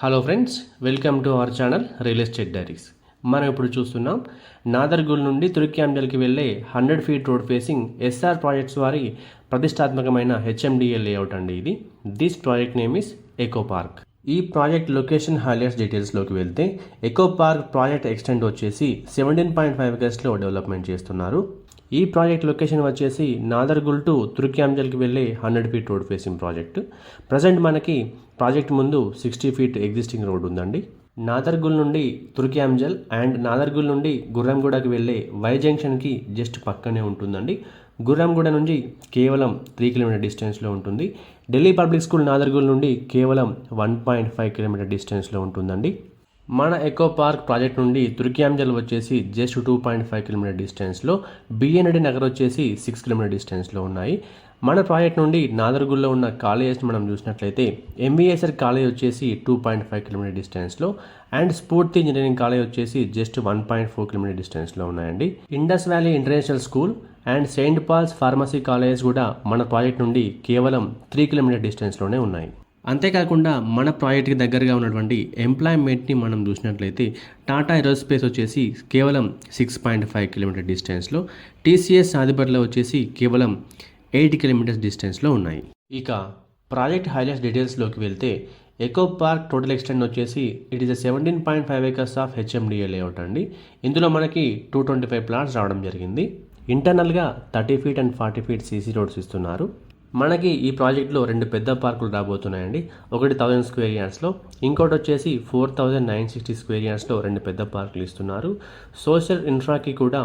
Hello friends, welcome to our channel real estate diaries. మనం ఇప్పుడు చూస్తున్నాం నాదర్గుల్ నుండి తుర్క్యాంజల్కి వెళ్ళే 100 feet road facing SR projects వారి ప్రతిష్టాత్మకమైన హెచ్ఎండిఏ లేఅవుట్ అండి ఇది. This project name is eco park. ఈ ప్రాజెక్ట్ లొకేషన్ హైలైట్స్ డీటెయిల్స్లోకి వెళ్తే ఎకో పార్క్ ప్రాజెక్ట్ ఎక్స్టెంట్ వచ్చేసి 17.5 acresలో డెవలప్మెంట్ చేస్తున్నారు. ఈ ప్రాజెక్ట్ లొకేషన్ వచ్చేసి నాదర్గుల్ టు తుర్క్యాంజల్కి వెళ్ళే 100 feet road facing project. Present మనకి ప్రాజెక్ట్ ముందు 60 ఫీట్ ఎగ్జిస్టింగ్ రోడ్ ఉందండి. నాదర్గుల్ నుండి తుర్క్యాంజల్ అండ్ నాదర్గుల్ నుండి గుర్రంగూడకి వెళ్ళే వై జంక్షన్కి జస్ట్ పక్కనే ఉంటుందండి. గుర్రంగూడ నుంచి కేవలం 3 కిలోమీటర్ డిస్టెన్స్లో ఉంటుంది. ఢిల్లీ పబ్లిక్ స్కూల్ నాదర్గుల్ నుండి కేవలం 1.5 కిలోమీటర్ డిస్టెన్స్లో ఉంటుందండి. మన ఎకో పార్క్ ప్రాజెక్ట్ నుండి తుర్క్యాంజల్ వచ్చేసి జస్ట్ 2.5 కిలోమీటర్ డిస్టెన్స్లో, బిఎన్రెడ్డి నగర్ వచ్చేసి 6 కిలోమీటర్ డిస్టెన్స్లో ఉన్నాయి. మన ప్రాజెక్ట్ నుండి నాదర్గుల్లో ఉన్న కాలేజెస్ మనం చూసినట్లయితే ఎంబీఎస్ఆర్ కాలేజ్ వచ్చేసి 2.5 కిలోమీటర్ డిస్టెన్స్లో అండ్ స్ఫూర్తి ఇంజనీరింగ్ కాలేజ్ వచ్చేసి జస్ట్ 1.4 కిలోమీటర్ డిస్టెన్స్లో ఉన్నాయండి. Indus Valley international school and Saint Paul's pharmacy college కూడా మన ప్రాజెక్ట్ నుండి కేవలం 3 కిలోమీటర్ డిస్టెన్స్లోనే ఉన్నాయి. అంతేకాకుండా మన ప్రాజెక్ట్కి దగ్గరగా ఉన్నటువంటి ఎంప్లాయ్మెంట్ని మనం చూసినట్లయితే టాటా ఏరోస్పేస్ వచ్చేసి కేవలం 6.5 కిలోమీటర్ డిస్టెన్స్లో, టీసీఎస్ ఆదిపట్ల వచ్చేసి కేవలం 8 కిలోమీటర్స్ డిస్టెన్స్లో ఉన్నాయి. ఇక ప్రాజెక్ట్ హైలైట్స్ డీటెయిల్స్లోకి వెళ్తే ఎకో పార్క్ టోటల్ ఎక్స్టెంట్ వచ్చేసి it is 17.5 acres of HMDA layout అండి. ఇందులో మనకి 225 ప్లాట్స్ రావడం జరిగింది. ఇంటర్నల్గా 30 feet and 40 feet CC roads ఇస్తున్నారు. మనకి ఈ ప్రాజెక్ట్లో 2 పెద్ద పార్కులు రాబోతున్నాయండి. ఒకటి 1000 స్క్వేర్ యార్డ్స్లో, ఇంకోటి వచ్చేసి 4960 స్క్వేర్ యార్డ్స్లో 2 పెద్ద పార్కులు ఇస్తున్నారు. సోషల్ ఇన్ఫ్రాకి కూడా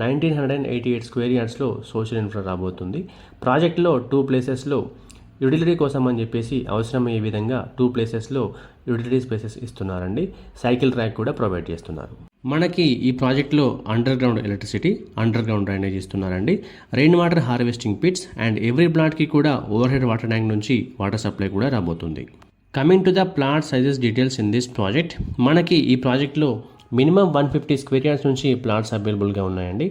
1988 స్క్వేర్ యార్డ్స్లో సోషల్ ఇన్ఫ్రా రాబోతుంది. ప్రాజెక్ట్లో 2 ప్లేసెస్లో యూటిలిటీ కోసం అని చెప్పేసి అవసరమయ్యే విధంగా 2 ప్లేసెస్లో యూటిలిటీ స్పేసెస్ ఇస్తున్నారండి. సైకిల్ ట్రాక్ కూడా ప్రొవైడ్ చేస్తున్నారు. మనకి ఈ ప్రాజెక్ట్లో underground electricity, underground drainage ఇస్తున్నారండి. Rain water harvesting pits and every ప్లాట్కి కూడా ఓవర్ హెడ్ వాటర్ ట్యాంక్ నుంచి వాటర్ సప్లై కూడా రాబోతుంది. Coming to the plot sizes details in this project, మనకి ఈ ప్రాజెక్ట్లో మినిమం 150 స్క్వేర్ యార్డ్స్ నుంచి ప్లాట్స్ అవైలబుల్గా ఉన్నాయండి.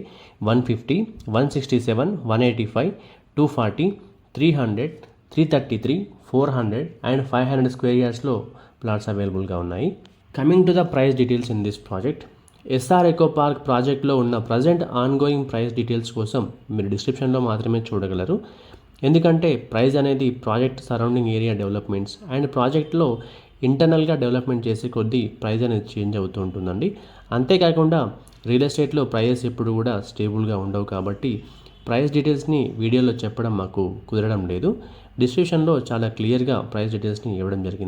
150, 167, 185, 240, 300, 333, 400 అండ్ 500 స్క్వేర్ యార్డ్స్లో ప్లాట్స్ అవైలబుల్గా ఉన్నాయి. Coming to the price details in this project, SR Eco Park ప్రాజెక్ట్లో ఉన్న ప్రజెంట్ ఆన్గోయింగ్ ప్రైస్ డీటెయిల్స్ కోసం మీరు డిస్క్రిప్షన్లో మాత్రమే చూడగలరు. ఎందుకంటే ప్రైస్ అనేది project surrounding area developments and ప్రాజెక్ట్లో ఇంటర్నల్గా డెవలప్మెంట్ చేసే కొద్దీ ప్రైస్ అనేది చేంజ్ అవుతూ ఉంటుందండి. అంతేకాకుండా రియల్ ఎస్టేట్లో ప్రైజెస్ ఎప్పుడు కూడా స్టేబుల్గా ఉండవు కాబట్టి ప్రైస్ డీటెయిల్స్ని వీడియోలో చెప్పడం మాకు కుదరడం లేదు. డిస్క్రిప్షన్లో చాలా క్లియర్గా ప్రైస్ డీటెయిల్స్ని ఇవ్వడం జరిగింది.